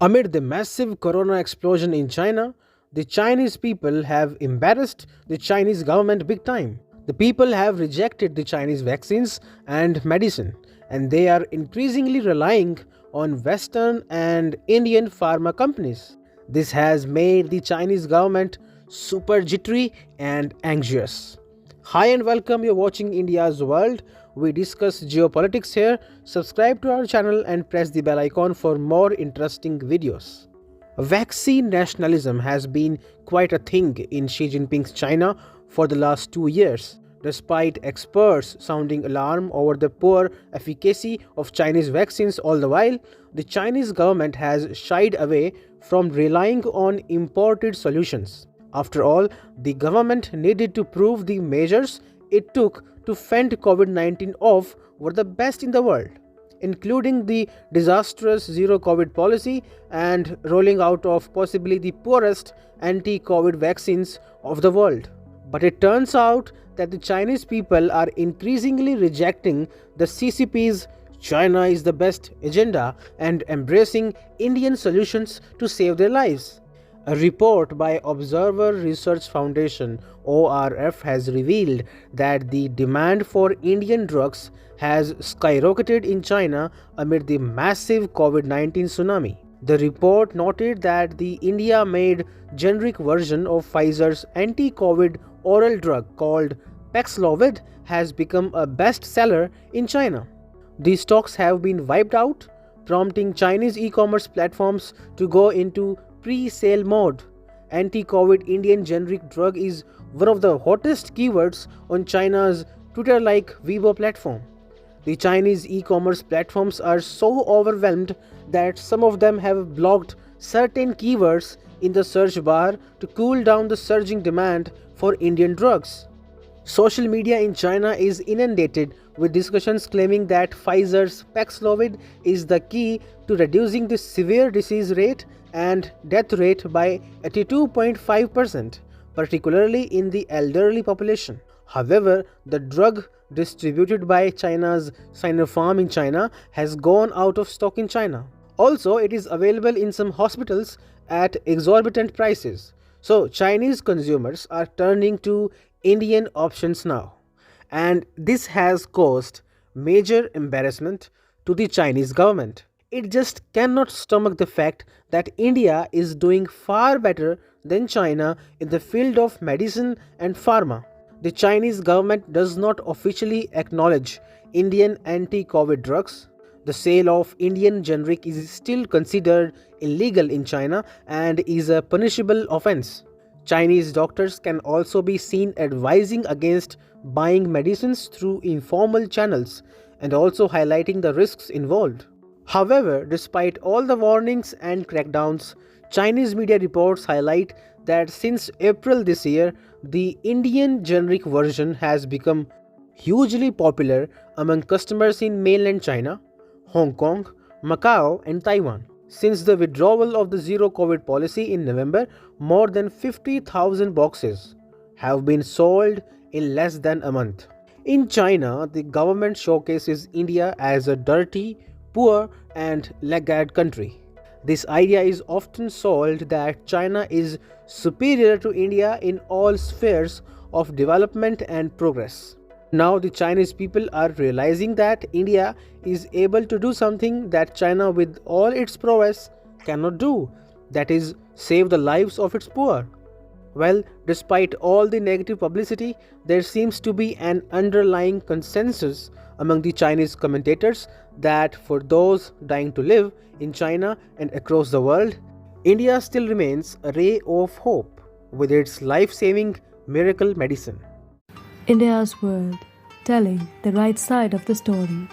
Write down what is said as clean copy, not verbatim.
Amid the massive corona explosion in China, the Chinese people have embarrassed the Chinese government big time. The people have rejected the Chinese vaccines and medicine, and they are increasingly relying on Western and Indian pharma companies. This has made the Chinese government super jittery and anxious. Hi and welcome, you're watching India's World. We discuss geopolitics here. Subscribe to our channel and press the bell icon for more interesting videos. Vaccine nationalism has been quite a thing in Xi Jinping's China for the last 2 years. Despite experts sounding alarm over the poor efficacy of Chinese vaccines all the while, the Chinese government has shied away from relying on imported solutions. After all, the government needed to prove the measures it took to fend COVID 19 off were the best in the world, including the disastrous zero COVID policy and rolling out of possibly the poorest anti COVID vaccines of the world. But it turns out that the Chinese people are increasingly rejecting the CCP's China is the best agenda and embracing Indian solutions to save their lives. A report by Observer Research Foundation (ORF) has revealed that the demand for Indian drugs has skyrocketed in China amid the massive COVID-19 tsunami. The report noted that the India-made generic version of Pfizer's anti-COVID oral drug called Paxlovid has become a bestseller in China. These stocks have been wiped out, prompting Chinese e-commerce platforms to go into pre-sale mode. Anti-COVID Indian generic drug is one of the hottest keywords on China's Twitter-like Weibo platform. The Chinese e-commerce platforms are so overwhelmed that some of them have blocked certain keywords in the search bar to cool down the surging demand for Indian drugs. Social media in China is inundated with discussions claiming that Pfizer's Paxlovid is the key to reducing the severe disease rate and death rate by 82.5%, particularly in the elderly population. However, the drug distributed by China's Sinopharm in China has gone out of stock in China. Also, it is available in some hospitals at exorbitant prices. So, Chinese consumers are turning to Indian options now. And this has caused major embarrassment to the Chinese government. It just cannot stomach the fact that India is doing far better than China in the field of medicine and pharma. The Chinese government does not officially acknowledge Indian anti-COVID drugs. The sale of Indian generic is still considered illegal in China and is a punishable offense. Chinese doctors can also be seen advising against buying medicines through informal channels and also highlighting the risks involved. However, despite all the warnings and crackdowns, Chinese media reports highlight that since April this year, the Indian generic version has become hugely popular among customers in mainland China, Hong Kong, Macau, and Taiwan. Since the withdrawal of the zero COVID policy in November, more than 50,000 boxes have been sold in less than a month. In China, the government showcases India as a dirty, poor, and laggard country. This idea is often sold that China is superior to India in all spheres of development and progress. Now the Chinese people are realizing that India is able to do something that China with all its prowess cannot do, that is, save the lives of its poor. Well, despite all the negative publicity, there seems to be an underlying consensus among the Chinese commentators that for those dying to live in China and across the world, India still remains a ray of hope with its life-saving miracle medicine. India's World, telling the right side of the story.